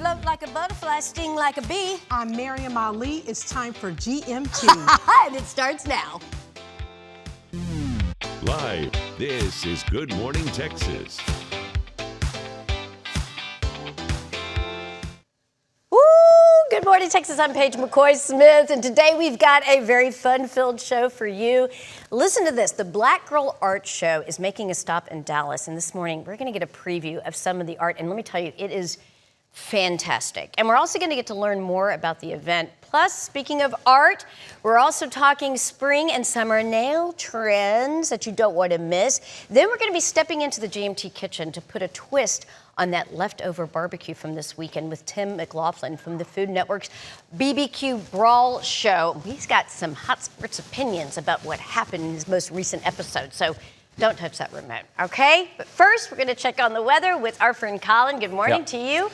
Float like a butterfly, sting like a bee. I'm Miriam Ali. It's time for GMT. And it starts now. Live, this is Good Morning Texas. Good morning, Texas. I'm Paige McCoy-Smith, and today we've got a very fun-filled show for you. Listen to this. The Black Girl Art Show is making a stop in Dallas, and this morning we're going to get a preview of some of the art, and let me tell you, it is fantastic. And we're also going to get to learn more about the event. Plus, speaking of art, we're also talking spring and summer nail trends that you don't want to miss. Then we're going to be stepping into the GMT kitchen to put a twist on that leftover barbecue from this weekend with Tim McLaughlin from the Food Network's BBQ Brawl Show. He's got some hot sports opinions about what happened in his most recent episode, so don't touch that remote, okay? But first, we're going to check on the weather with our friend Colin. Good morning to you.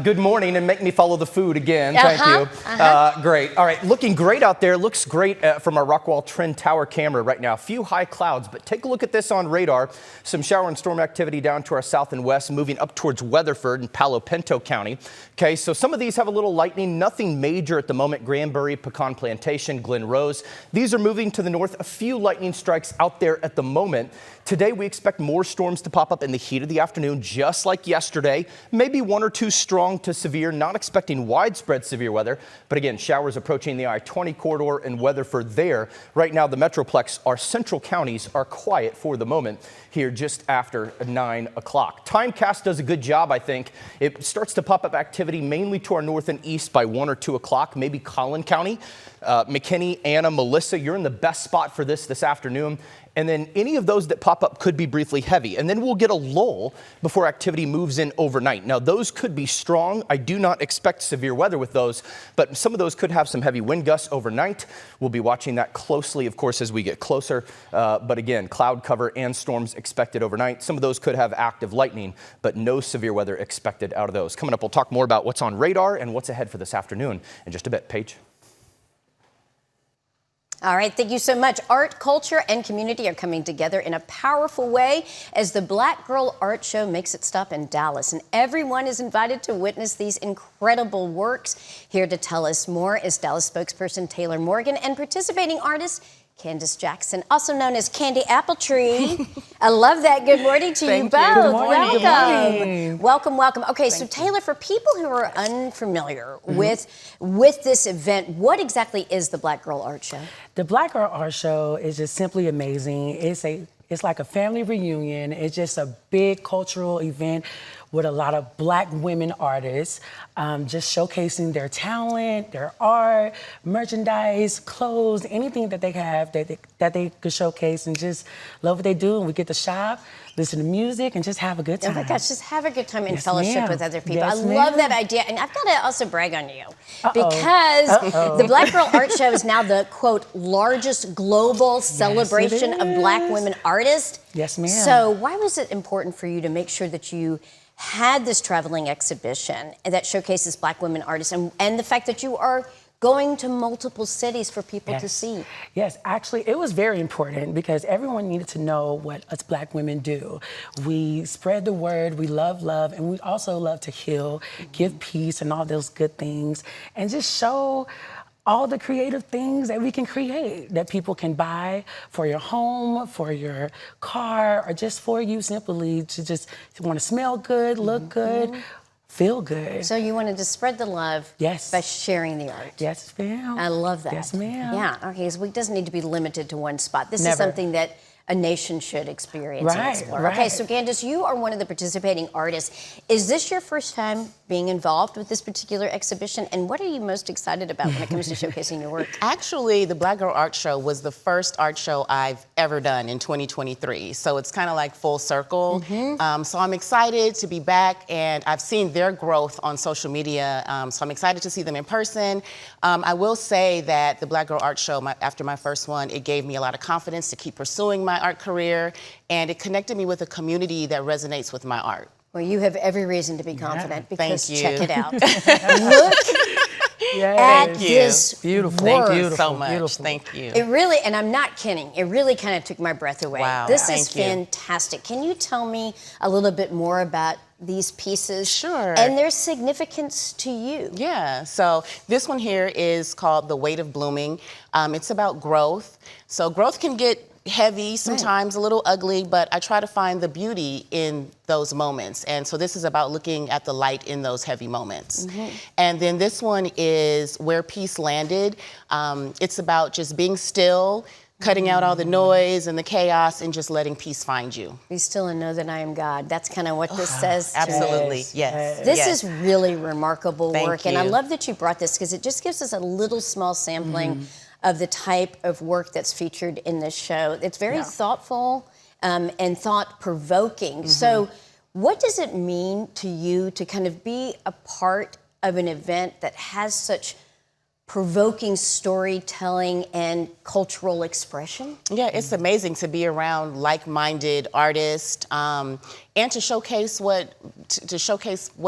Good morning, and make me follow the food again. Thank you. Great. All right, looking great out there. Looks great from our Rockwall Trend Tower camera right now. A few high clouds, but take a look at this on radar. Some shower and storm activity down to our south and west, moving up towards Weatherford and Palo Pinto County. Okay, so some of these have a little lightning. Nothing major at the moment. Granbury, Pecan Plantation, Glen Rose. These are moving to the north. A few lightning strikes out there at the moment. Today, we expect more storms to pop up in the heat of the afternoon, just like yesterday. Maybe one or two strong to severe, not expecting widespread severe weather. But again, showers approaching the I-20 corridor and Weatherford there. Right now, the Metroplex, our central counties are quiet for the moment here just after 9 o'clock. Timecast does a good job, I think. It starts to pop up activity mainly to our north and east by 1 or 2 o'clock, maybe Collin County. McKinney, Anna, Melissa, you're in the best spot for this afternoon. And then any of those that pop up could be briefly heavy. And then we'll get a lull before activity moves in overnight. Now, those could be strong. I do not expect severe weather with those, but some of those could have some heavy wind gusts overnight. We'll be watching that closely, of course, as we get closer. But again, cloud cover and storms expected overnight. Some of those could have active lightning, but no severe weather expected out of those. Coming up, we'll talk more about what's on radar and what's ahead for this afternoon in just a bit. Paige. All right, thank you so much. Art, culture, and community are coming together in a powerful way as the Black Girl Art Show makes its stop in Dallas. And everyone is invited to witness these incredible works. Here to tell us more is Dallas spokesperson Taylor Morgan and participating artist Candace Jackson, also known as Candy Appletree. I love that. Good morning to you both. Good morning. Welcome. Welcome, welcome. Okay, so Taylor, for people who are unfamiliar with this event, what exactly is the Black Girl Art Show? The Black Girl Art Show is just simply amazing. It's like a family reunion. It's just a big cultural event with a lot of Black women artists just showcasing their talent, their art, merchandise, clothes, anything that they have that they could showcase and just love what they do. And we get to shop, listen to music, and just have a good time. Oh my gosh, just have a good time in Yes, fellowship ma'am. with other people. Yes, I love that ma'am. idea. And I've got to also brag on you because the Black Girl Art Show is now the, quote, largest global celebration of Black women artists. Yes, ma'am. So why was it important for you to make sure that you had this traveling exhibition that showcases Black women artists and the fact that you are going to multiple cities for people to see? Yes, actually, it was very important because everyone needed to know what us Black women do. We spread the word, we love, and we also love to heal, give peace and all those good things, and just show all the creative things that we can create that people can buy for your home, for your car, or just for you simply to just want to smell good, look good, feel good. So you wanted to spread the love by sharing the art. Yes, ma'am. I love that. Yes, ma'am. Yeah, okay, so it doesn't need to be limited to one spot. This is Never. something that a nation should experience and explore. Right. Okay, so Candace, you are one of the participating artists. Is this your first time being involved with this particular exhibition? And what are you most excited about when it comes to showcasing your work? Actually, the Black Girl Art Show was the first art show I've ever done in 2023. So it's kind of like full circle. So I'm excited to be back, and I've seen their growth on social media. So I'm excited to see them in person. I will say that the Black Girl Art Show, after my first one, it gave me a lot of confidence to keep pursuing my art career, and it connected me with a community that resonates with my art. Well, you have every reason to be confident because Thank you. check it out. Look at this beautiful. work. Thank you so much. Thank you. It really, and I'm not kidding, it really kind of took my breath away. Wow. This Thank is you. fantastic. Can you tell me a little bit more about these pieces. Sure. And their significance to you. Yeah, so this one here is called The Weight of Blooming. It's about growth. So growth can get heavy, sometimes a little ugly, but I try to find the beauty in those moments. And so this is about looking at the light in those heavy moments. And then this one is Where Peace Landed. It's about just being still, cutting out all the noise and the chaos and just letting peace find you. Be still and know that I am God. That's kind of what this says. Absolutely, yes. This is really remarkable Thank work, and I you. love that you brought this because it just gives us a little small sampling of the type of work that's featured in this show. It's very thoughtful and thought-provoking. So what does it mean to you to kind of be a part of an event that has such provoking storytelling and cultural expression? Yeah, it's amazing to be around like-minded artists and to showcase what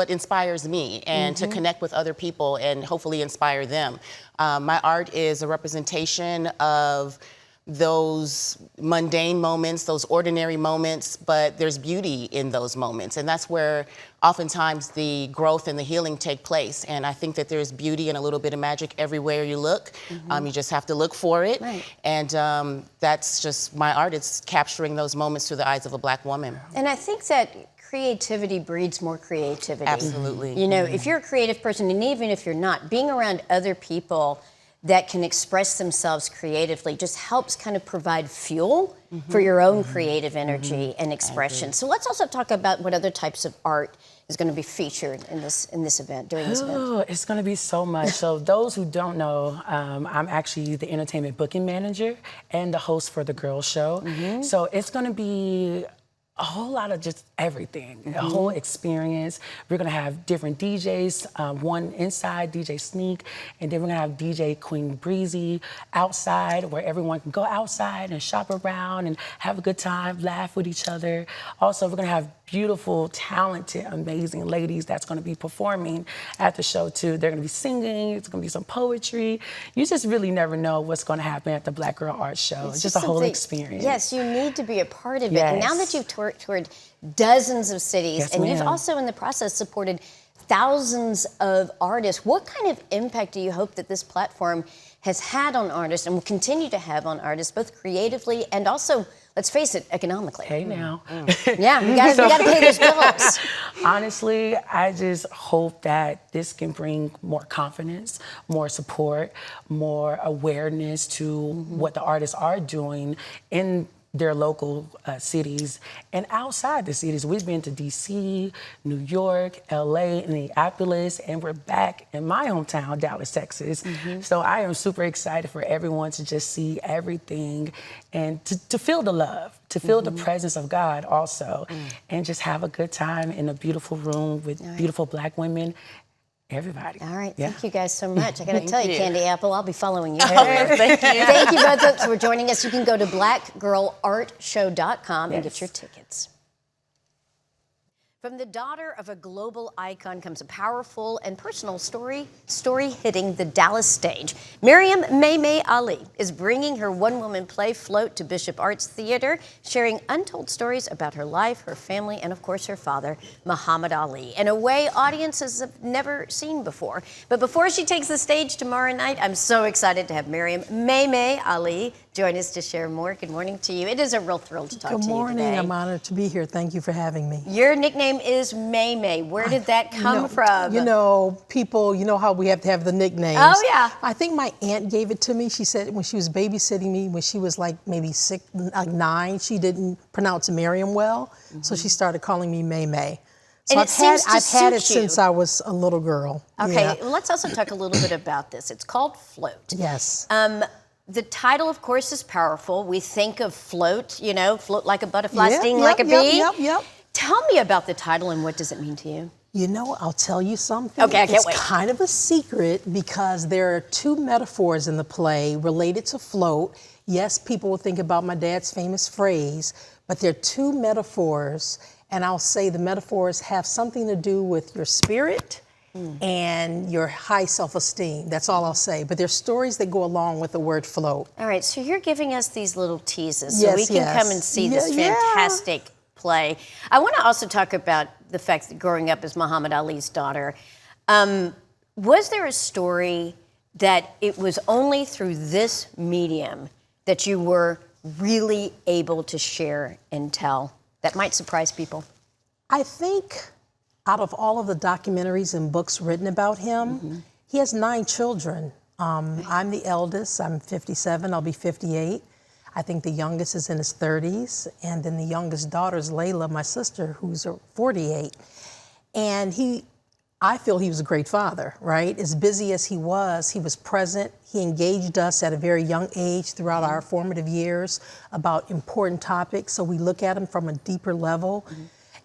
inspires me and to connect with other people and hopefully inspire them. My art is a representation of those mundane moments, those ordinary moments, but there's beauty in those moments. And that's where oftentimes the growth and the healing take place. And I think that there's beauty and a little bit of magic everywhere you look. You just have to look for it. Right. And that's just my art. It's capturing those moments through the eyes of a Black woman. And I think that creativity breeds more creativity. Absolutely. You know, if you're a creative person, and even if you're not, being around other people that can express themselves creatively just helps kind of provide fuel for your own creative energy and expression. So let's also talk about what other types of art is going to be featured in this event, during this event. Oh, it's going to be so much. So those who don't know, I'm actually the entertainment booking manager and the host for the Girls Show. So it's going to be a whole lot of just everything, a whole experience. We're gonna have different DJs, one inside, DJ Sneak, and then we're gonna have DJ Queen Breezy outside, where everyone can go outside and shop around and have a good time, laugh with each other. Also, we're gonna have beautiful, talented, amazing ladies that's gonna be performing at the show too. They're gonna be singing, it's gonna be some poetry. You just really never know what's gonna happen at the Black Girl Art Show. It's just a whole something- experience. Yes, you need to be a part of it. And now that you've toured dozens of cities, Yes, and you've ma'am. also in the process supported thousands of artists, what kind of impact do you hope that this platform has had on artists and will continue to have on artists, both creatively and also, let's face it, economically? Hey now. Yeah, we gotta pay those bills. Honestly, I just hope that this can bring more confidence, more support, more awareness to what the artists are doing in their local cities and outside the cities. We've been to DC, New York, LA, Minneapolis, and we're back in my hometown, Dallas, Texas. So I am super excited for everyone to just see everything and to feel the love, to feel the presence of God also, and just have a good time in a beautiful room with beautiful Black women. Everybody. All right, Yeah. thank you guys so much. I gotta tell you, you. Candy Apple, I'll be following you. Thank you. Thank you both for joining us. You can go to blackgirlartshow.com and get your tickets. From the daughter of a global icon comes a powerful and personal story hitting the Dallas stage. Miriam Maymay Ali is bringing her one-woman play Float to Bishop Arts Theater, sharing untold stories about her life, her family, and of course her father, Muhammad Ali, in a way audiences have never seen before. But before she takes the stage tomorrow night, I'm so excited to have Miriam Maymay Ali join us to share more. Good morning to you. It is a real thrill to talk to you today. Good morning. I'm honored to be here. Thank you for having me. Your nickname is Maymay. Where did that come from? You know, people, you know how we have to have the nicknames. Oh, yeah. I think my aunt gave it to me. She said when she was babysitting me, when she was like maybe 9, she didn't pronounce Miriam well. So she started calling me Maymay. So And I've had it suit you. since I was a little girl. Okay, Yeah. well, let's also talk a little bit about this. It's called Float. Yes. The title, of course, is powerful. We think of float, you know, float like a butterfly, Yep, sting yep, like a bee. Yep. Tell me about the title and what does it mean to you? You know, I'll tell you something. Okay, I can't wait. It's kind of a secret because there are 2 metaphors in the play related to float. Yes, people will think about my dad's famous phrase, but there are 2 metaphors, and I'll say the metaphors have something to do with your spirit and your high self-esteem. That's all I'll say. But there's stories that go along with the word float. All right, so you're giving us these little teases so Yes, we can yes. come and see this Yeah, yeah. fantastic play. I want to also talk about the fact that growing up as Muhammad Ali's daughter, was there a story that it was only through this medium that you were really able to share and tell that might surprise people? I think out of all of the documentaries and books written about him, he has 9 children. I'm the eldest, I'm 57, I'll be 58. I think the youngest is in his 30s, and then the youngest daughter is Layla, my sister, who's 48. And I feel he was a great father, right? As busy as he was present. He engaged us at a very young age throughout our formative years about important topics. So we look at him from a deeper level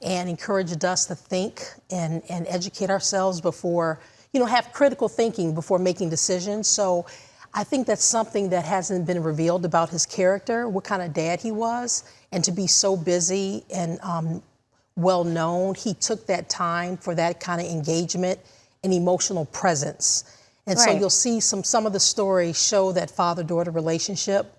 and encouraged us to think and educate ourselves before, have critical thinking before making decisions. So I think that's something that hasn't been revealed about his character, what kind of dad he was, and to be so busy and well known, he took that time for that kind of engagement and emotional presence. And so you'll see some of the stories show that father-daughter relationship.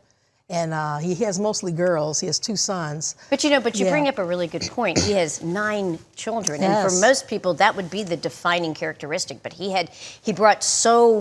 And he has mostly girls. He has 2 sons. But you bring up a really good point. He has 9 children, and for Yes. most people, that would be the defining characteristic. But he brought so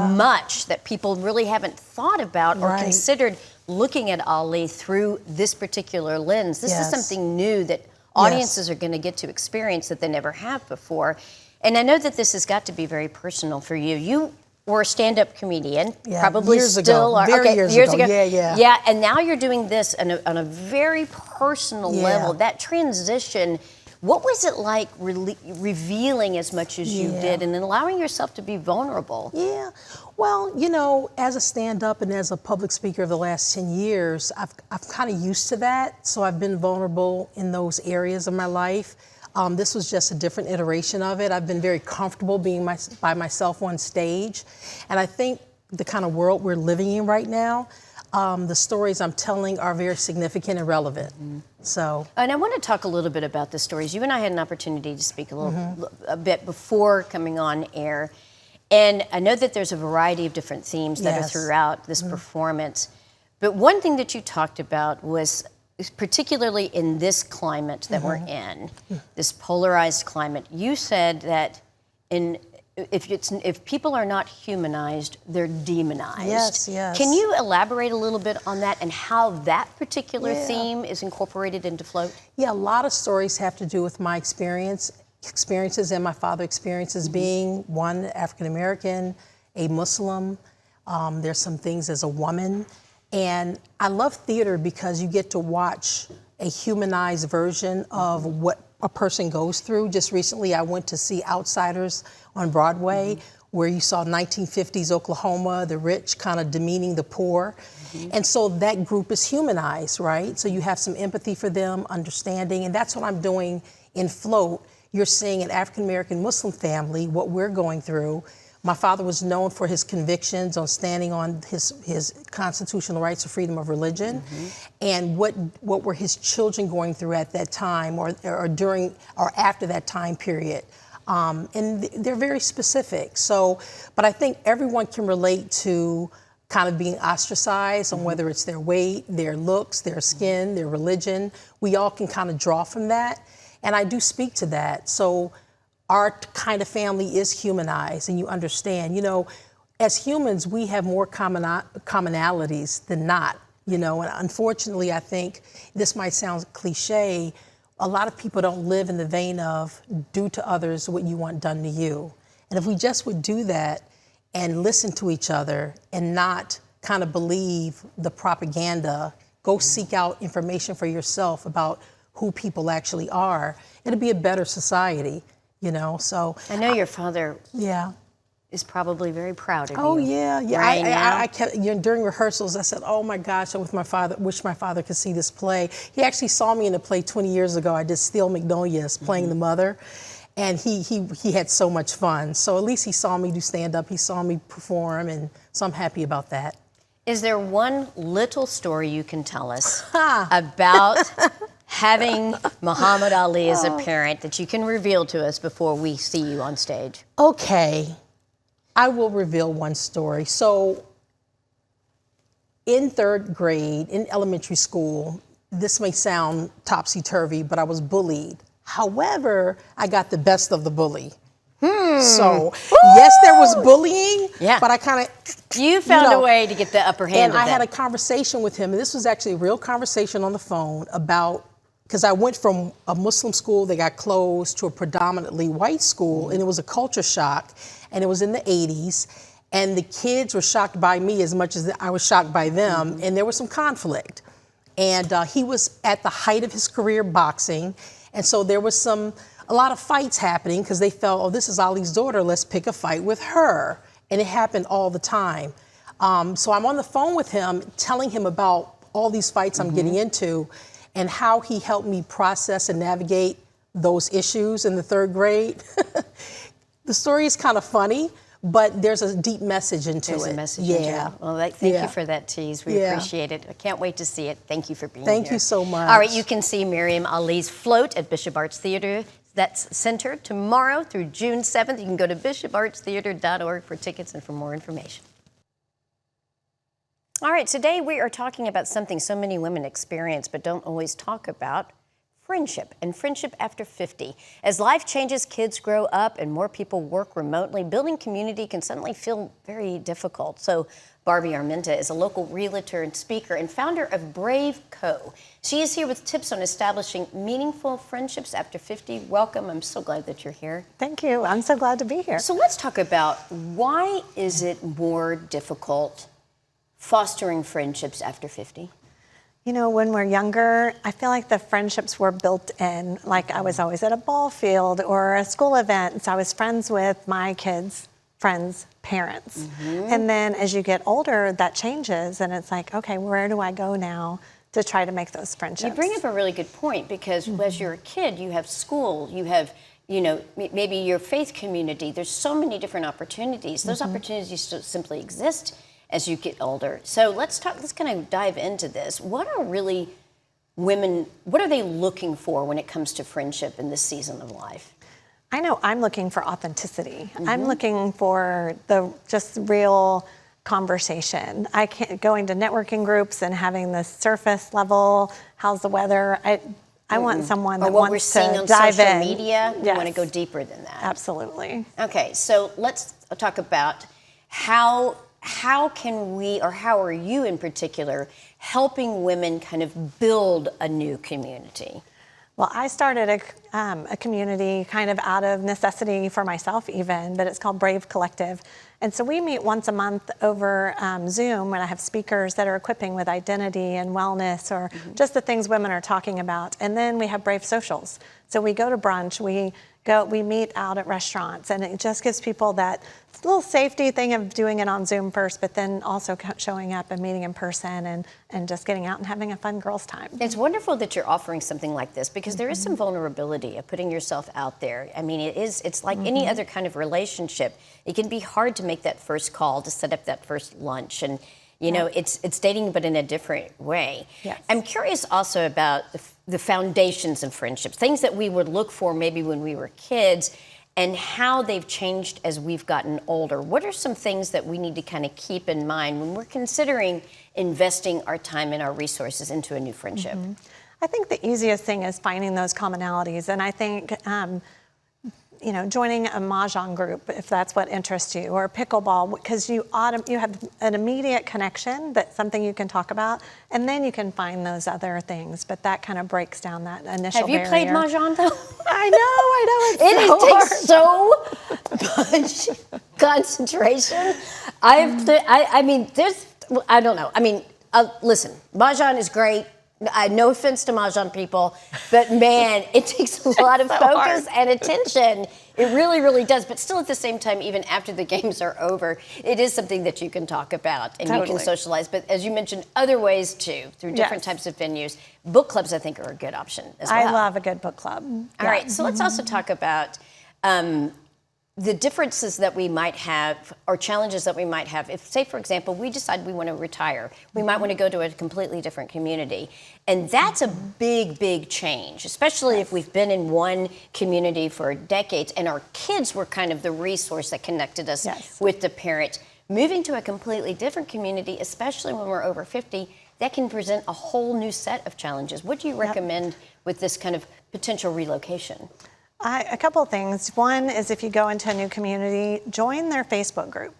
much that people really haven't thought about or considered looking at Ali through this particular lens. This is something new that audiences are going to get to experience that they never have before. And I know that this has got to be very personal for you. You were a stand-up comedian, probably years still ago. are. Very Okay, years ago. Yeah, yeah, and now you're doing this on a very personal level. That transition, what was it like revealing as much as you did and then allowing yourself to be vulnerable? Yeah, well, as a stand-up and as a public speaker of the last 10 years, I've kind of used to that. So I've been vulnerable in those areas of my life. This was just a different iteration of it. I've been very comfortable being by myself on stage. And I think the kind of world we're living in right now, the stories I'm telling are very significant and relevant. So. And I want to talk a little bit about the stories. You and I had an opportunity to speak a bit before coming on air. And I know that there's a variety of different themes that are throughout this performance. But one thing that you talked about was, particularly in this climate that we're in, this polarized climate, you said that if people are not humanized, they're demonized. Yes, yes. Can you elaborate a little bit on that and how that particular theme is incorporated into Float? Yeah, a lot of stories have to do with my experiences and my father's experiences being one, African American, a Muslim. There's some things as a woman. And I love theater because you get to watch a humanized version of what a person goes through. Just recently, I went to see Outsiders on Broadway, where you saw 1950s Oklahoma, the rich kind of demeaning the poor. And so that group is humanized, right? So you have some empathy for them, understanding, and that's what I'm doing in Float. You're seeing an African-American Muslim family, what we're going through. My father was known for his convictions on standing on his constitutional rights of freedom of religion, and what were his children going through at that time, or during or after that time period. And they're very specific. So, but I think everyone can relate to kind of being ostracized on whether it's their weight, their looks, their skin, their religion. We all can kind of draw from that, and I do speak to that. So. Our kind of family is humanized, and you understand, as humans, we have more commonalities than not, and unfortunately, I think this might sound cliche, a lot of people don't live in the vein of do to others what you want done to you. And if we just would do that and listen to each other and not kind of believe the propaganda, go seek out information for yourself about who people actually are, it'll be a better society. So I know your father is probably very proud of you. Oh, yeah. Right now. I kept, during rehearsals, I said, oh my gosh, I wish my father could see this play. He actually saw me in a play 20 years ago. I did Steel Magnolias, playing the mother. And he had so much fun. So at least he saw me do stand-up. He saw me perform, and so I'm happy about that. Is there one little story you can tell us about having Muhammad Ali as a parent that you can reveal to us before we see you on stage? Okay, I will reveal one story. So in 3rd grade, in elementary school, this may sound topsy-turvy, but I was bullied. However, I got the best of the bully. So, yes, there was bullying, but I kind of... You found a way to get the upper hand And I had a conversation with him, and this was actually a real conversation on the phone about, because I went from a Muslim school that got closed to a predominantly white school, and it was a culture shock, and it was in the 80s, and the kids were shocked by me as much as I was shocked by them, and there was some conflict. And he was at the height of his career boxing, and so there was a lot of fights happening because they felt, oh, this is Ali's daughter, let's pick a fight with her. And it happened all the time. So I'm on the phone with him, telling him about all these fights I'm getting into and how he helped me process and navigate those issues in the 3rd grade. The story is kind of funny, but there's a deep message into it. There's a message into it. Well, thank you for that tease. We appreciate it. I can't wait to see it. Thank you for being here. Thank you so much. All right, you can see Miriam Ali's float at Bishop Arts Theater. That's centered tomorrow through June 7th. You can go to bishopartstheater.org for tickets and for more information. All right, today we are talking about something so many women experience but don't always talk about: friendship and friendship after 50. As life changes, kids grow up, and more people work remotely, building community can suddenly feel very difficult. So Barbie Armenta is a local realtor and speaker and founder of Brave Co. She is here with tips on establishing meaningful friendships after 50. Welcome. I'm so glad that you're here. Thank you. I'm so glad to be here. So let's talk about, why is it more difficult fostering friendships after 50? You know, when we're younger, I feel like the friendships were built in. Like, I was always at a ball field or a school event, and so I was friends with my kids' friends' parents. And then as you get older, that changes, and it's like, okay, where do I go now to try to make those friendships? You bring up a really good point, because as you're a kid, you have school, you have, you know, maybe your faith community. There's so many different opportunities. Those opportunities don't simply exist as you get older. So let's kind of dive into this. What are really women, what are they looking for when it comes to friendship in this season of life? I know I'm looking for authenticity. I'm looking for the just real conversation. I can't going to networking groups and having this surface level, how's the weather? I want someone that what we're wants seeing to on dive social in. media. We Yes. want to go deeper than that. Absolutely. Okay, so let's talk about how can we, or how are you in particular, helping women kind of build a new community? Well, I started a community kind of out of necessity for myself even, but it's called Brave Collective. And so we meet once a month over Zoom, when I have speakers that are equipping with identity and wellness, or just the things women are talking about. And then we have Brave Socials. So we go to brunch, we meet out at restaurants, and it just gives people that little safety thing of doing it on Zoom first, but then also showing up and meeting in person and just getting out and having a fun girls' time. It's wonderful that you're offering something like this, because there is some vulnerability of putting yourself out there. I mean, it's like any other kind of relationship. It can be hard to make that first call, to set up that first lunch, and you know, it's dating, but in a different way. Yes. I'm curious also about the foundations of friendships, things that we would look for maybe when we were kids, and how they've changed as we've gotten older. What are some things that we need to kind of keep in mind when we're considering investing our time and our resources into a new friendship? I think the easiest thing is finding those commonalities, and I think you know, joining a mahjong group, if that's what interests you, or pickleball, because you have an immediate connection, that's something you can talk about, and then you can find those other things. But that kind of breaks down that initial Have you barrier. played mahjong though? I know. It's It takes so much concentration. I mean, I don't know. I mean, listen, mahjong is great. No offense to mahjong people, but man, it takes a lot of focus and attention. It really, really does. But still, at the same time, even after the games are over, it is something that you can talk about and you can socialize. But as you mentioned, other ways too, through different types of venues. Book clubs, I think, are a good option as well. I love a good book club. All right, so let's also talk about the differences that we might have, or challenges that we might have. If, say, for example, we decide we want to retire, we might want to go to a completely different community. And that's a big, big change, especially if we've been in one community for decades and our kids were kind of the resource that connected us with the parent. Moving to a completely different community, especially when we're over 50, that can present a whole new set of challenges. What do you recommend with this kind of potential relocation? A couple of things. One is if you go into a new community, join their Facebook group,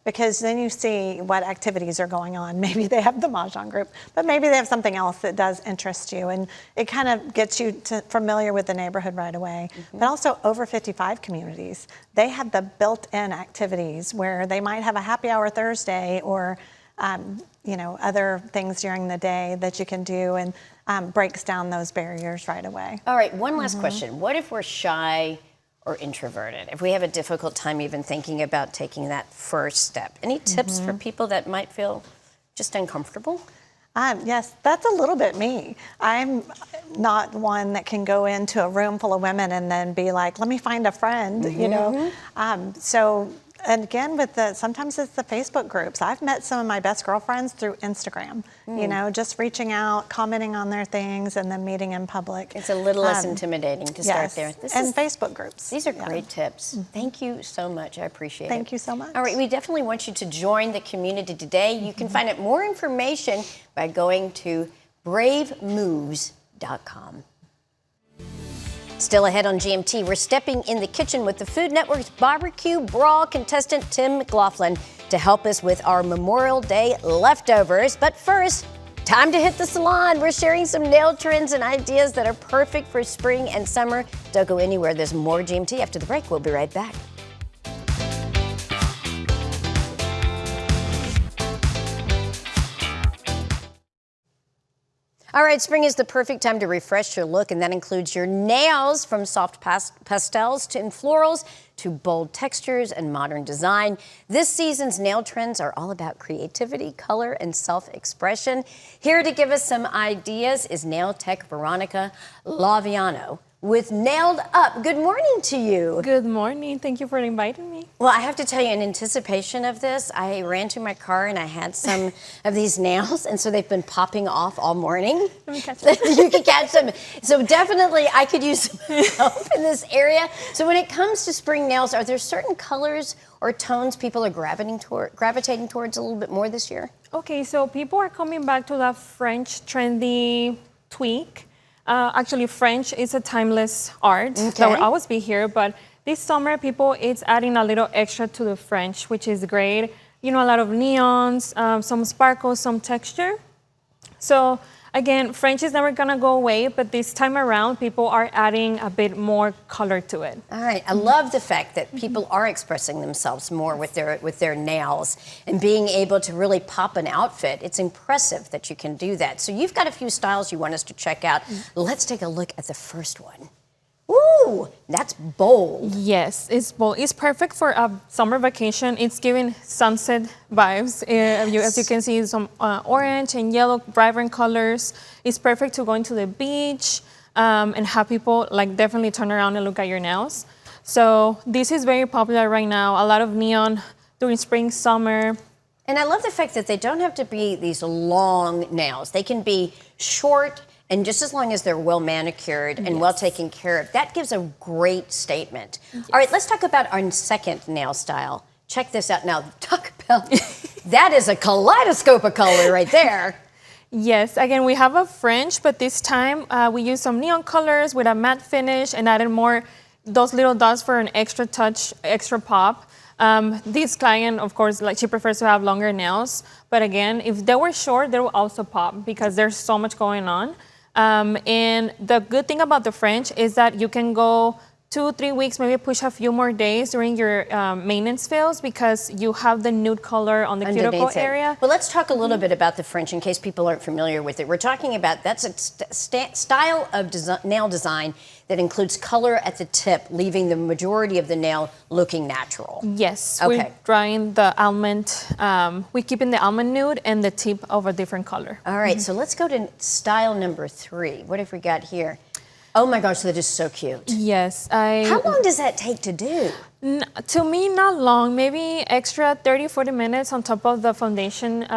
because then you see what activities are going on. Maybe they have the Mahjong group, but maybe they have something else that does interest you, and it kind of gets you familiar with the neighborhood right away. But also over 55 communities, they have the built-in activities where they might have a happy hour Thursday or other things during the day that you can do, and breaks down those barriers right away. All right, one last question. What if we're shy or introverted? If we have a difficult time even thinking about taking that first step? Any tips for people that might feel just uncomfortable? Yes, that's a little bit me. I'm not one that can go into a room full of women and then be like, let me find a friend, And again, sometimes it's the Facebook groups. I've met some of my best girlfriends through Instagram, just reaching out, commenting on their things, and then meeting in public. It's a little less intimidating to start there. Facebook groups. These are great tips. Thank you so much. I appreciate it. Thank you so much. All right, we definitely want you to join the community today. You can find out more information by going to bravemoves.com. Still ahead on GMT, we're stepping in the kitchen with the Food Network's Barbecue Brawl contestant Tim McLaughlin to help us with our Memorial Day leftovers. But first, time to hit the salon. We're sharing some nail trends and ideas that are perfect for spring and summer. Don't go anywhere. There's more GMT after the break. We'll be right back. All right, spring is the perfect time to refresh your look, and that includes your nails, from soft pastels and florals to bold textures and modern design. This season's nail trends are all about creativity, color, and self-expression. Here to give us some ideas is nail tech Veronica Laviano with Nailed Up. Good morning to you. Good morning. Thank you for inviting me. Well, I have to tell you, in anticipation of this, I ran to my car and I had some of these nails, and so they've been popping off all morning. Let me catch them. You can catch them. So definitely I could use some help in this area. So when it comes to spring nails, are there certain colors or tones people are gravitating towards a little bit more this year? Okay, so people are coming back to that French trendy tweak. Actually, French is a timeless art that will always be here, but this summer, it's adding a little extra to the French, which is great. A lot of neons, some sparkles, some texture. So again, French is never gonna go away, but this time around, people are adding a bit more color to it. All right, I love the fact that people are expressing themselves more with their nails and being able to really pop an outfit. It's impressive that you can do that. So you've got a few styles you want us to check out. Let's take a look at the first one. Ooh, that's bold. Yes, it's bold. It's perfect for a summer vacation. It's giving sunset vibes. As you can see, some orange and yellow, vibrant colors. It's perfect to go into the beach and have people definitely turn around and look at your nails. So this is very popular right now. A lot of neon during spring, summer. And I love the fact that they don't have to be these long nails. They can be short, and just as long as they're well manicured and well taken care of, that gives a great statement. Yes. All right, let's talk about our second nail style. Check this out. Now, talk about, that is a kaleidoscope of color right there. Yes, again, we have a French, but this time we use some neon colors with a matte finish and added more those little dots for an extra touch, extra pop. This client, of course, she prefers to have longer nails. But again, if they were short, they will also pop because there's so much going on. And the good thing about the French is that you can go 2-3 weeks, maybe push a few more days during your maintenance fills because you have the nude color on the cuticle area. Well, let's talk a little bit about the French in case people aren't familiar with it. We're talking about, that's a style of nail design that includes color at the tip, leaving the majority of the nail looking natural. Yes, okay. We're drying the almond, we're keeping the almond nude and the tip of a different color. All right, so let's go to style number 3. What have we got here? Oh my gosh, that is so cute. Yes. How long does that take to do? To me, not long. Maybe extra 30-40 minutes on top of the foundation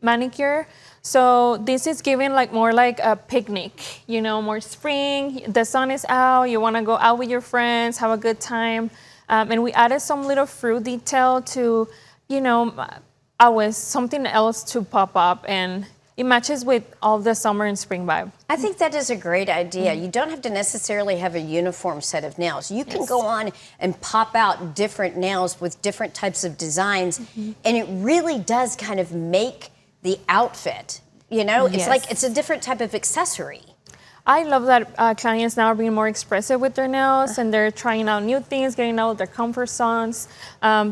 manicure. So this is giving more like a picnic, more spring. The sun is out. You want to go out with your friends, have a good time. And we added some little fruit detail to, always something else to pop up and it matches with all the summer and spring vibe. I think that is a great idea. You don't have to necessarily have a uniform set of nails. You can go on and pop out different nails with different types of designs, and it really does kind of make the outfit. You know, it's like it's a different type of accessory. I love that clients now are being more expressive with their nails and they're trying out new things, getting out of their comfort zones.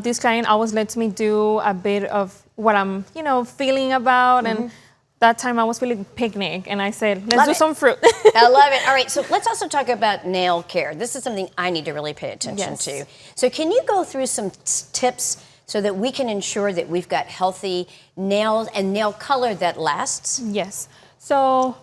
This client always lets me do a bit of what I'm, you know, feeling about. And that time I was feeling picnic and I said, let's do some fruit. I love it. All right, so let's also talk about nail care. This is something I need to really pay attention to. So can you go through some tips so that we can ensure that we've got healthy nails and nail color that lasts? Yes. So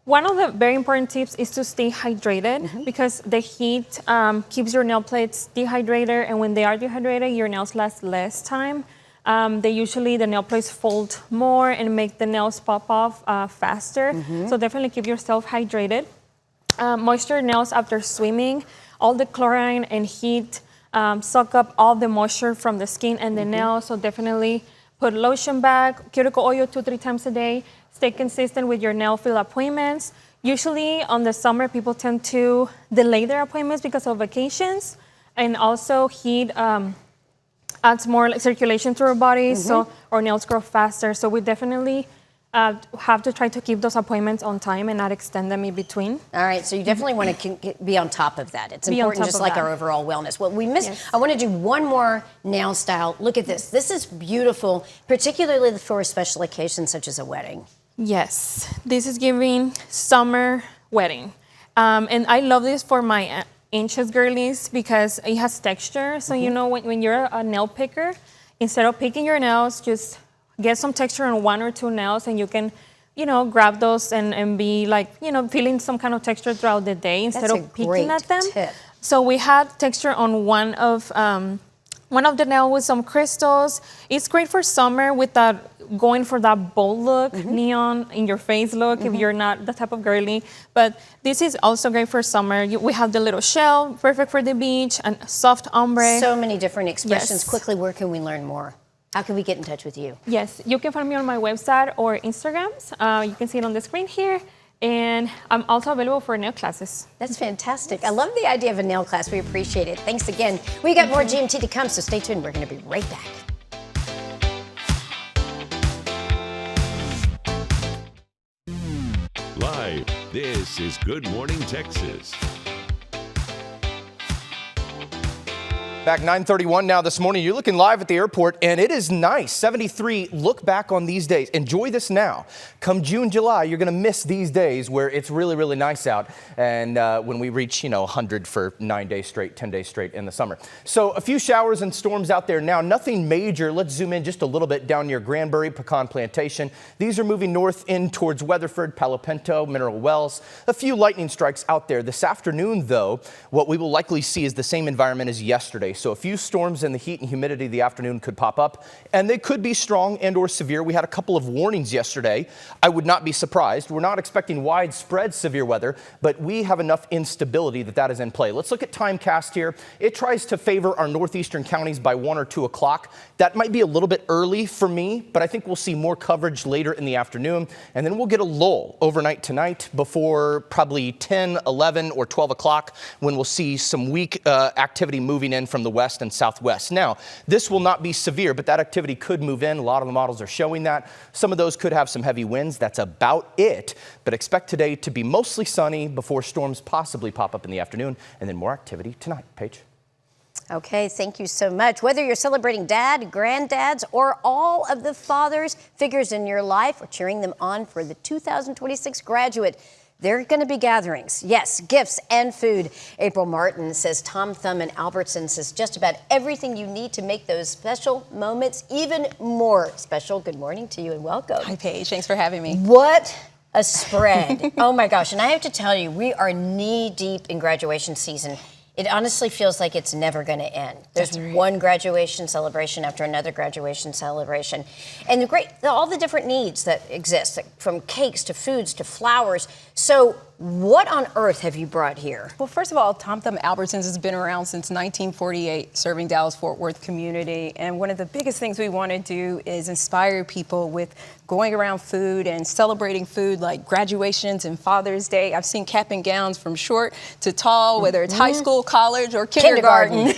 one of the very important tips is to stay hydrated because the heat keeps your nail plates dehydrated, and when they are dehydrated, your nails last less time. The nail plates fold more and make the nails pop off faster. So definitely keep yourself hydrated. Moisture nails after swimming. All the chlorine and heat suck up all the moisture from the skin and the nails. So definitely put lotion back, cuticle oil 2-3 times a day. Stay consistent with your nail fill appointments. Usually on the summer, people tend to delay their appointments because of vacations, and also heat adds more circulation to our bodies, so our nails grow faster. So we definitely have to try to keep those appointments on time and not extend them in between. All right, so you definitely want to be on top of that. It's important, just like our overall wellness. Well, we missed, I want to do one more nail style. Look at this. This is beautiful, particularly for special occasions such as a wedding. Yes, this is giving summer wedding. And I love this for my inches girlies because it has texture. So you know when you're a nail picker, instead of picking your nails, just get some texture on 1 or 2 nails and you can, you know, grab those and be like, you know, feeling some kind of texture throughout the day instead of picking at them. Tip. So we had texture on one of the nail with some crystals. It's great for summer without going for that bold look, neon in your face look if you're not the type of girly. But this is also great for summer. We have the little shell, perfect for the beach, and soft ombre. So many different expressions. Quickly, where can we learn more? How can we get in touch with you? Yes, you can find me on my website or Instagrams. You can see it on the screen here. And I'm also available for nail classes. That's fantastic. I love the idea of a nail class. We appreciate it. Thanks again. We got more GMT to come, so stay tuned. We're going to be right back. Live, this is Good Morning Texas. Back 9:31 now this morning. You're looking live at the airport, and it is nice. 73. Look back on these days. Enjoy this now. Come June, July, you're going to miss these days where it's really, really nice out. And when we reach, 100 for 9 days straight, 10 days straight in the summer. So a few showers and storms out there now. Nothing major. Let's zoom in just a little bit down near Granbury, Pecan Plantation. These are moving north in towards Weatherford, Palo Pinto, Mineral Wells. A few lightning strikes out there. This afternoon, though, what we will likely see is the same environment as yesterday. So a few storms in the heat and humidity of the afternoon could pop up, and they could be strong and or severe. We had a couple of warnings yesterday. I would not be surprised. We're not expecting widespread severe weather, but we have enough instability that is in play. Let's look at timecast here. It tries to favor our northeastern counties by 1 or 2 o'clock. That might be a little bit early for me, but I think we'll see more coverage later in the afternoon, and then we'll get a lull overnight tonight before probably 10, 11, or 12 o'clock when we'll see some weak activity moving in from the west and southwest. Now, this will not be severe, but that activity could move in. A lot of the models are showing that. Some of those could have some heavy winds. That's about it. But expect today to be mostly sunny before storms possibly pop up in the afternoon, and then more activity tonight. Paige. Okay, thank you so much. Whether you're celebrating dad, granddads, or all of the fathers figures in your life, or cheering them on for the 2026 graduate, there are going to be gatherings. Yes, gifts and food. April Martin says Tom Thumb and Albertsons says just about everything you need to make those special moments even more special. Good morning to you and welcome. Hi, Paige. Thanks for having me. What a spread. Oh my gosh. And I have to tell you, we are knee deep in graduation season. It honestly feels like it's never going to end. There's one graduation celebration after another graduation celebration. And all the different needs that exist, from cakes to foods to flowers. So what on earth have you brought here? Well, first of all, Tom Thumb Albertsons has been around since 1948, serving Dallas-Fort Worth community. And one of the biggest things we want to do is inspire people with going around food and celebrating food like graduations and Father's Day. I've seen cap and gowns from short to tall, whether it's high school, college, or kindergarten.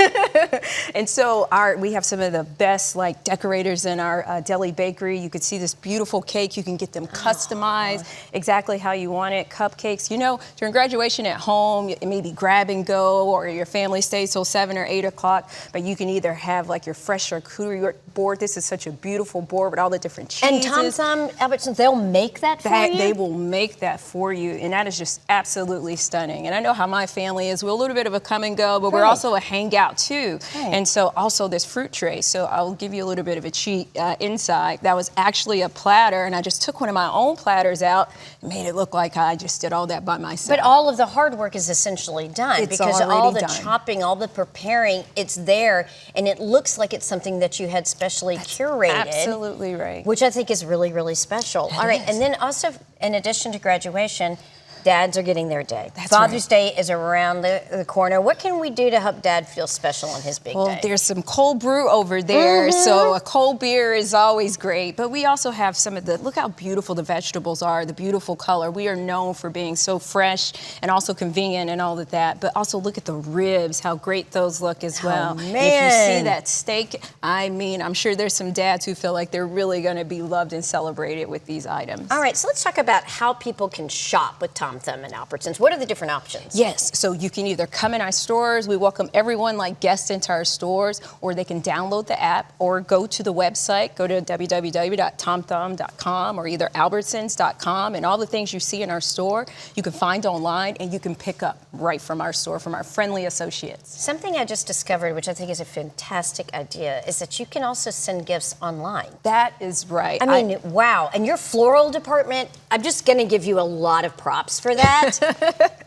And so we have some of the best like decorators in our deli bakery. You could see this beautiful cake. You can get them customized exactly how you want it. Cupcakes. You know, during graduation at home, it may be grab and go, or your family stays till 7 or 8 o'clock, but you can either have like your fresh charcuterie board. This is such a beautiful board with all the different cheeses. And Tom Thumb Albertsons, they'll make that for you? They will make that for you, and that is just absolutely stunning. And I know how my family is. We're a little bit of a come and go, but we're also a hangout too. And so also this fruit tray. So I'll give you a little bit of a cheat inside. That was actually a platter, and I just took one of my own platters out and made it look like I just did all that by myself. But all of the hard work is essentially done It's because all already the done. chopping, all the preparing, it's there, and it looks like it's something that you had specially curated. Absolutely right. Which I think is really, really special. All right, and then also, in addition to graduation, dads are getting their day. Father's Day is around the corner. What can we do to help Dad feel special on his big day? Well, there's some cold brew over there, so a cold beer is always great. But we also have some of look how beautiful the vegetables are, the beautiful color. We are known for being so fresh and also convenient and all of that. But also look at the ribs, how great those look as well. Man. And if you see that steak, I mean, I'm sure there's some dads who feel like they're really going to be loved and celebrated with these items. All right, so let's talk about how people can shop with Tom Thumb and Albertsons. What are the different options? Yes, so you can either come in our stores. We welcome everyone like guests into our stores, or they can download the app or go to the website, go to www.tomthumb.com or either albertsons.com, and all the things you see in our store, you can find online and you can pick up right from our store, from our friendly associates. Something I just discovered, which I think is a fantastic idea, is that you can also send gifts online. That is right. I mean, wow. And your floral department, I'm just going to give you a lot of props for that.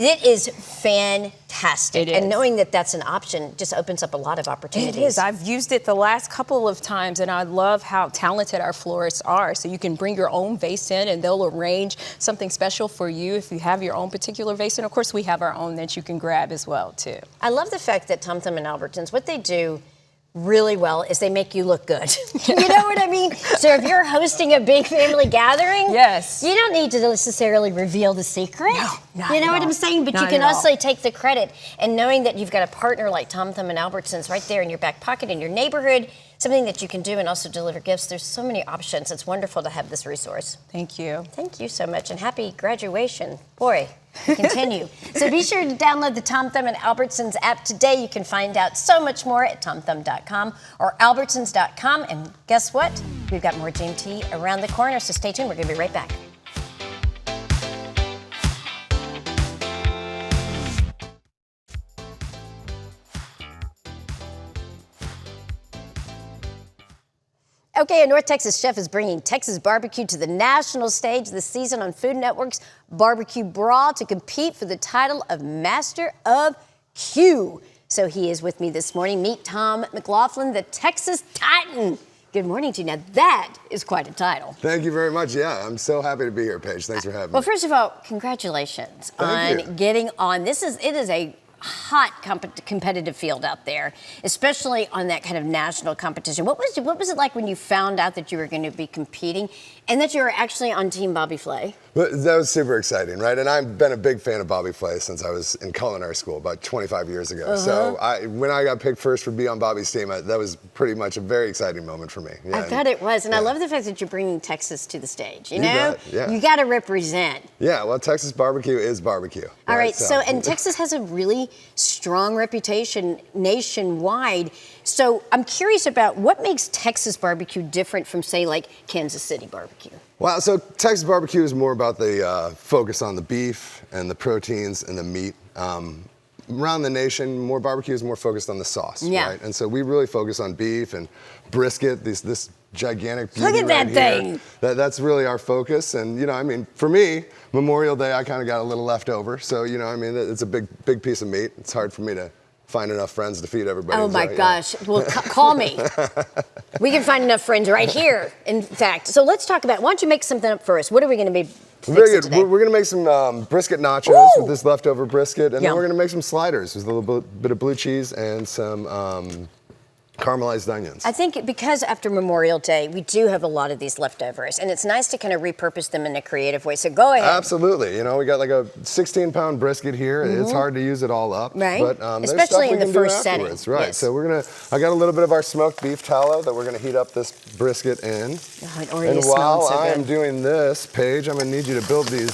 It is fantastic. And knowing that that's an option just opens up a lot of opportunities. It is. I've used it the last couple of times, and I love how talented our florists are. So you can bring your own vase in, and they'll arrange something special for you if you have your own particular vase. And of course, we have our own that you can grab as well, too. I love the fact that Tom Thumb and Albertsons, what they do really well is they make you look good. You know what I mean? So if you're hosting a big family gathering, yes, you don't need to necessarily reveal the secret. No, not you know at what all. I'm saying? But Not you can at all. also take the credit, and knowing that you've got a partner like Tom Thumb and Albertsons right there in your back pocket in your neighborhood, something that you can do and also deliver gifts. There's so many options. It's wonderful to have this resource. Thank you. Thank you so much, and happy graduation. Boy, continue. So be sure to download the Tom Thumb and Albertsons app today. You can find out so much more at tomthumb.com or albertsons.com. And guess what? We've got more GMT around the corner, so stay tuned. We're going to be right back. Okay, a North Texas chef is bringing Texas barbecue to the national stage this season on Food Network's Barbecue Brawl to compete for the title of Master of Q. So he is with me this morning. Meet Tom McLaughlin, the Texas Titan. Good morning to you. Now that is quite a title. Thank you very much. Yeah, I'm so happy to be here, Paige. Thanks for having me. Well, first of all, congratulations on getting on. It is a hot competitive field out there, especially on that kind of national competition. What was it like when you found out that you were going to be competing and that you were actually on Team Bobby Flay? That was super exciting, right? And I've been a big fan of Bobby Flay since I was in culinary school about 25 years ago. So when I got picked first to be on Bobby's team, that was pretty much a very exciting moment for me. Yeah, I bet it was. And I love the fact that you're bringing Texas to the stage. You know? bet, yeah. You got to represent. Yeah, well, Texas barbecue is barbecue. All right, so and Texas has a really strong reputation nationwide. So I'm curious about what makes Texas barbecue different from, say, like Kansas City barbecue? Well, so Texas barbecue is more about the focus on the beef and the proteins and the meat. Around the nation, more barbecue is more focused on the sauce, right? And so we really focus on beef and brisket, this gigantic beauty. Look at that right thing. Here. That's really our focus. And, you know, I mean, for me, Memorial Day, I kind of got a little left over. So, you know, I mean, it's a big piece of meat. It's hard for me to find enough friends to feed everybody. Oh my gosh. Well, call me. We can find enough friends right here, in fact. So let's talk about, why don't you make something up for us? What are we going to be Very fixing good. today? We're gonna make some brisket nachos with this leftover brisket, and Yum. then we're gonna make some sliders with a little bit of blue cheese and some caramelized onions. I think because after Memorial Day, we do have a lot of these leftovers, and it's nice to kind of repurpose them in a creative way. So go ahead. Absolutely. You know, we got like a 16-pound brisket here. It's hard to use it all up. Right. But Especially in there's stuff we the can first do setting. afterwards. Right. Yes. So I got a little bit of our smoked beef tallow that we're gonna heat up this brisket in. Oh, it already And smells while so I good. am doing this, Paige, I'm gonna need you to build these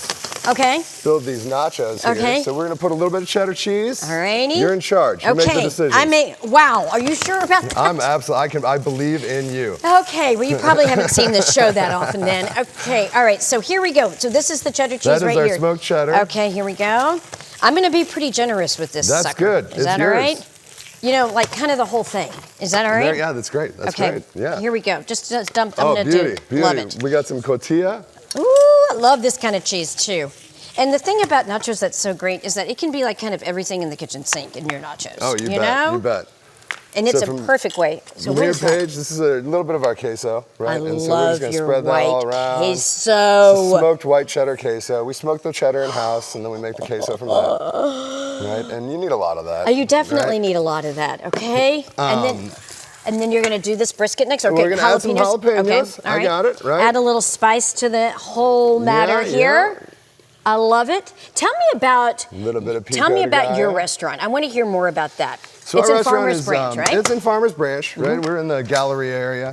Okay. nachos here. Okay. So we're gonna put a little bit of cheddar cheese. All righty. You're in charge. You make the Okay. decisions. Wow. Are you sure about that? I'm absolutely. I believe in you. Okay, well, you probably haven't seen this show that often then. Okay, all right, so here we go. So this is the cheddar cheese That is right our here. smoked cheddar. Okay, here we go. I'm gonna be pretty generous with this That's sucker. good. Is It's that all yours. right? You know, like kind of the whole thing. Is that all right? Yeah, that's great. That's okay. great. Yeah. Here we go. Just dump. I'm Oh, gonna beauty, do. beauty. Love it. We got some cotija. Ooh, I love this kind of cheese too. And the thing about nachos that's so great is that it can be like kind of everything in the kitchen sink in your nachos. Oh, you bet. know? You bet. And it's So a from perfect way. So what Here, is that? Paige, this is a little bit of our queso, right? I and so we're love just gonna your spread that all white around. queso. It's a smoked white cheddar queso. We smoke the cheddar in house, and then we make the queso from that. Right? And you need a lot of that. You definitely right? need a lot of that, okay? And then you're gonna do this brisket next. Okay, We're gonna add some jalapenos. Okay, all I got it, right? Add a little spice to the whole matter Yeah, here. yeah. I love it. Tell me about A little bit of pico Tell me de about your gallo. restaurant. I want to hear more about that. So it's our in restaurant Farmers is, Branch, right? It's in Farmers Branch, right? We're in the gallery area.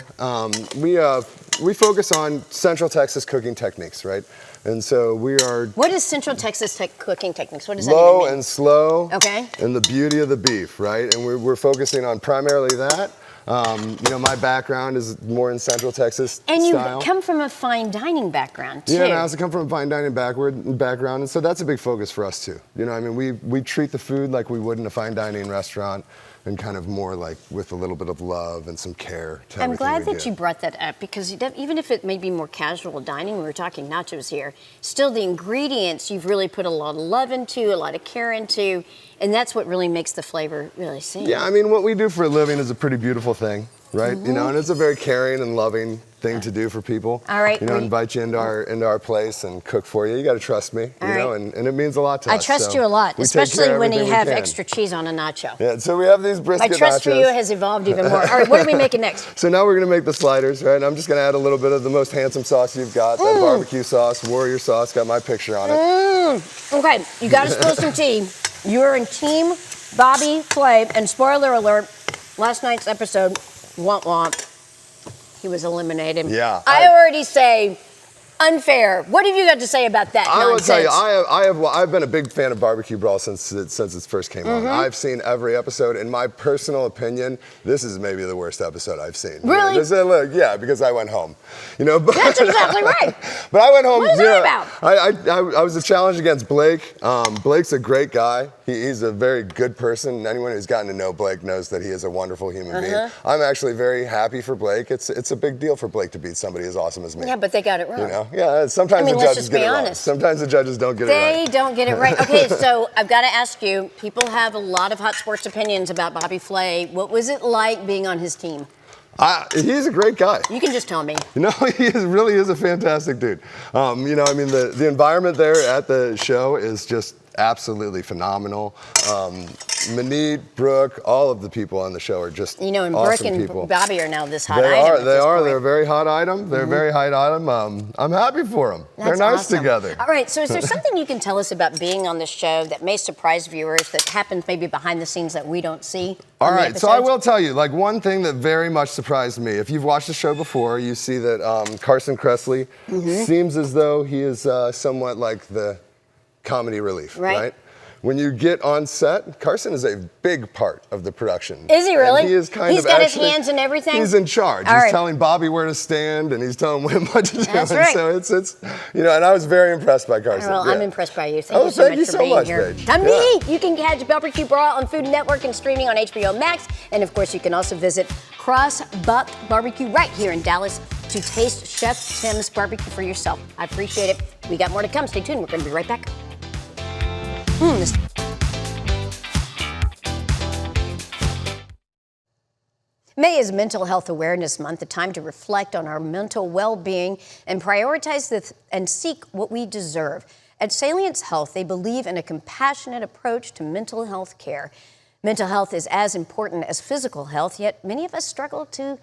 We focus on Central Texas cooking techniques, right? And so we are What is Central Texas cooking techniques? What does that low mean? and slow. Okay. And the beauty of the beef, right? And we're focusing on primarily that. You know, my background is more in Central Texas And you style. come from a fine dining background too. Yeah, and I also come from a fine dining background, and so that's a big focus for us too. You know, I mean, we treat the food like we would in a fine dining restaurant, and kind of more like with a little bit of love and some care to I'm everything glad we that do. you brought that up because even if it may be more casual dining, we were talking nachos here, still the ingredients you've really put a lot of love into, a lot of care into, and that's what really makes the flavor really sing. Yeah, I mean, what we do for a living is a pretty beautiful thing, right? You know, and it's a very caring and loving thing to do for people. All right, You know, invite you into our place and cook for you. You got to trust me, All you know, right. and it means a lot to I us. trust so you a lot, we take care especially of when you everything we have can. extra cheese on a nacho. Yeah, so we have these brisket My trust for nachos. you has evolved even more. All right, what are we making next? So now we're gonna make the sliders, right? And I'm just gonna add a little bit of the most handsome sauce you've got, that barbecue sauce, warrior sauce, got my picture on it. Okay, you got to spill some tea. You're in Team Bobby Flay, and spoiler alert, last night's episode, womp womp, he was eliminated. Yeah, I already say unfair. What have you got to say about that I will nonsense? tell you, I've been a big fan of Barbecue Brawl since it first came on. I've seen every episode. In my personal opinion, this is maybe the worst episode I've seen. Really? You know, look, yeah, because I went home. You know, but, That's exactly right. But I went home. What is you that know, about? I was a challenge against Blake. Blake's a great guy. He's a very good person. Anyone who's gotten to know Blake knows that he is a wonderful human being. I'm actually very happy for Blake. It's a big deal for Blake to beat somebody as awesome as me. Yeah, but they got it wrong. You know, yeah. Sometimes I mean, the let's judges just get be it wrong. honest. Sometimes the judges don't get it right. They don't get it right. Okay, so I've got to ask you, people have a lot of hot sports opinions about Bobby Flay. What was it like being on his team? He's a great guy. You can just tell me. You know, really is a fantastic dude. You know, I mean, the environment there at the show is just absolutely phenomenal. Manit, Brooke, all of the people on the show are just You know, and awesome Brooke and people. Bobby are now this hot They item. are. at They this are. point. They're a very hot item. They're a very hot item. I'm happy for them. They're That's nice awesome. together. All right, so is there something you can tell us about being on this show that may surprise viewers that happens maybe behind the scenes that we don't see? All on the right, so I episodes? will tell you, like one thing that very much surprised me. If you've watched the show before, you see that Carson Kressley seems as though he is somewhat like the comedy relief, right? When you get on set, Carson is a big part of the production. Is he really? And he is kind He's of got his actually- hands in everything? He's in charge. All He's right. telling Bobby where to stand, and he's telling him what to do. That's and right. so it's you know, and I was very impressed by Carson. Well, Yeah. I'm impressed by you. Oh, Thank you so thank much you for so being much, here. Paige. I'm Yeah. me. You can catch Barbecue Brawl on Food Network and streaming on HBO Max. And of course, you can also visit Cross Buck Barbecue right here in Dallas to taste Chef Tim's barbecue for yourself. I appreciate it. We got more to come. Stay tuned. We're going to be right back. May is Mental Health Awareness Month, a time to reflect on our mental well-being and prioritize and seek what we deserve. At Salience Health, they believe in a compassionate approach to mental health care. Mental health is as important as physical health, yet many of us struggle to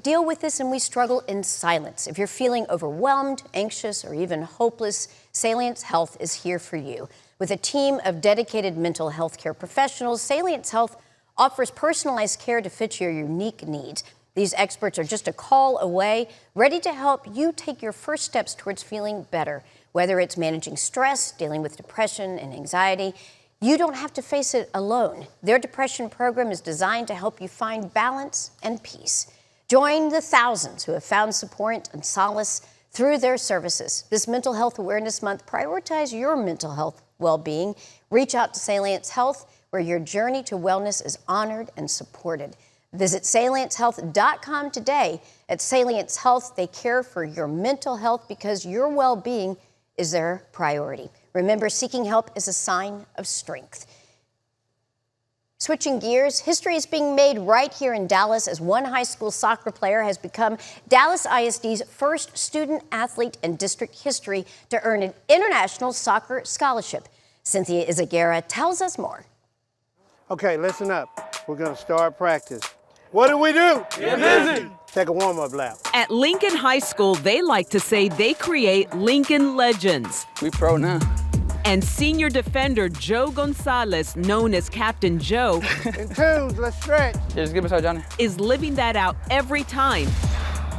deal with this, and we struggle in silence. If you're feeling overwhelmed, anxious, or even hopeless, Salience Health is here for you. With a team of dedicated mental health care professionals, Salience Health offers personalized care to fit your unique needs. These experts are just a call away, ready to help you take your first steps towards feeling better. Whether it's managing stress, dealing with depression and anxiety, you don't have to face it alone. Their depression program is designed to help you find balance and peace. Join the thousands who have found support and solace through their services. This Mental Health Awareness Month, prioritize your mental health well-being. Reach out to Salience Health, where your journey to wellness is honored and supported. Visit saliencehealth.com today. At Salience Health, they care for your mental health because your well-being is their priority. Remember, seeking help is a sign of strength. Switching gears, history is being made right here in Dallas as one high school soccer player has become Dallas ISD's first student athlete in district history to earn an international soccer scholarship. Cynthia Izaguirre tells us more. Okay, listen up. We're going to start practice. What do? Get busy. Take a warm-up lap. At Lincoln High School, they like to say they create Lincoln legends. We pro now. And senior defender Joe Gonzalez, known as Captain Joe, In twos, let's stretch. Yeah, just give us our Johnny. is living that out every time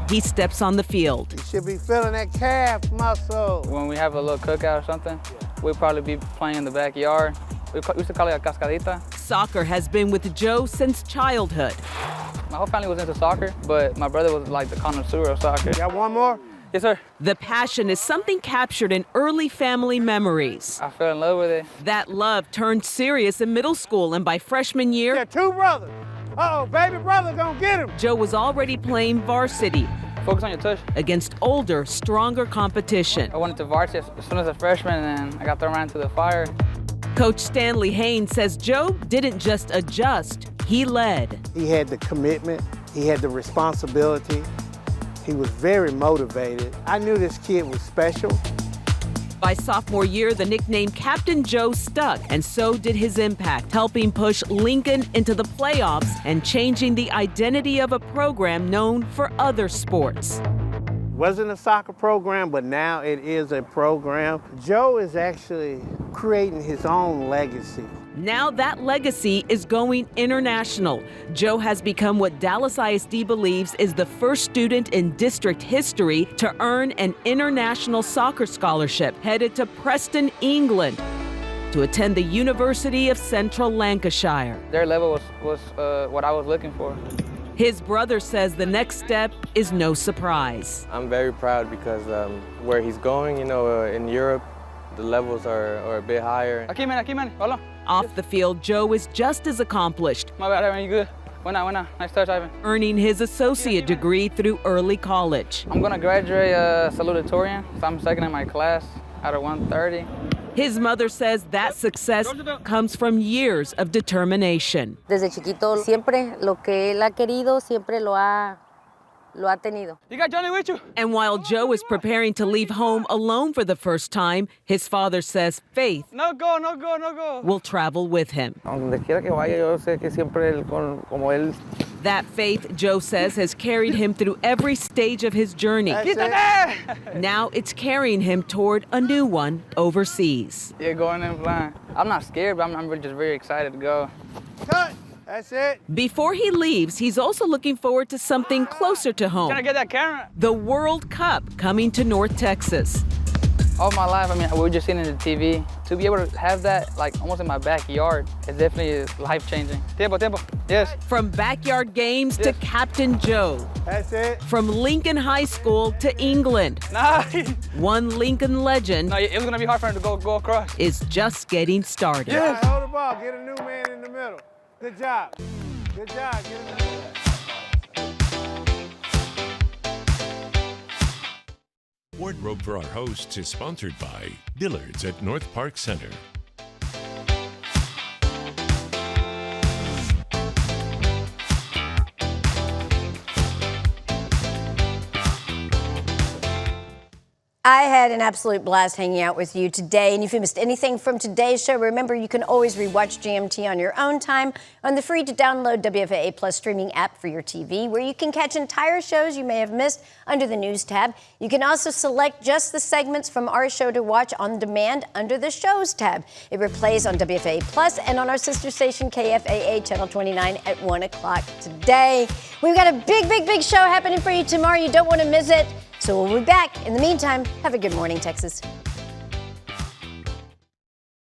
he steps on the field. You should be feeling that calf muscle. When we have a little cookout or something, we'll probably be playing in the backyard. We used to call it a cascadita. Soccer has been with Joe since childhood. My whole family was into soccer, but my brother was like the connoisseur of soccer. Got one more? Yes, sir. The passion is something captured in early family memories. I fell in love with it. That love turned serious in middle school, and by freshman year, Got two brothers. Uh-oh, baby brother gonna get him. Joe was already playing varsity Focus on your touch. against older, stronger competition. I went into varsity as soon as a freshman, and I got thrown right into the fire. Coach Stanley Haynes says Joe didn't just adjust, he led. He had the commitment. He had the responsibility. He was very motivated. I knew this kid was special. By sophomore year, the nickname Captain Joe stuck, and so did his impact, helping push Lincoln into the playoffs and changing the identity of a program known for other sports. Wasn't a soccer program, but now it is a program. Joe is actually creating his own legacy. Now that legacy is going international. Joe has become what Dallas ISD believes is the first student in district history to earn an international soccer scholarship, headed to Preston, England, to attend the University of Central Lancashire. Their level was what I was looking for. His brother says the next step is no surprise. I'm very proud because where he's going, in Europe, the levels are a bit higher. Aquí, man. Hola. Off the field, Joe is just as accomplished, My bad, Ivan, you good? Buena. Nice touch, Ivan. earning his associate degree through early college. I'm gonna graduate salutatorian, so I'm second in my class out of 130. His mother says that success comes from years of determination. Desde chiquito siempre lo que él ha querido siempre lo ha tenido. You got Johnny with you? And while Joe is preparing to leave home alone for the first time, his father says faith No go. will travel with him. Donde quiera que vaya, yo sé que siempre como él. That faith, Joe says, has carried him through every stage of his journey. Now it's carrying him toward a new one overseas. Yeah, going in blind. I'm not scared, but I'm just very excited to go. Cut. That's it. Before he leaves, he's also looking forward to something closer to home. Can I get that camera? The World Cup coming to North Texas. All my life, we were just seeing it on TV. To be able to have that, like, almost in my backyard, it definitely is life-changing. Tiempo. Yes. From backyard games to Captain Joe. That's it. From Lincoln High School to England. Nice. One Lincoln legend No, it was gonna be hard for him to go across. is just getting started. All right, hold the ball. Get a new man in the middle. Good job. Get a new man. Wardrobe for our hosts is sponsored by Dillard's at North Park Center. I had an absolute blast hanging out with you today. And if you missed anything from today's show, remember you can always rewatch GMT on your own time on the free-to-download WFAA Plus streaming app for your TV, where you can catch entire shows you may have missed under the News tab. You can also select just the segments from our show to watch on demand under the Shows tab. It replays on WFAA Plus and on our sister station KFAA Channel 29 at 1 o'clock today. We've got a big show happening for you tomorrow. You don't want to miss it. So we'll be back. In the meantime, have a good morning, Texas.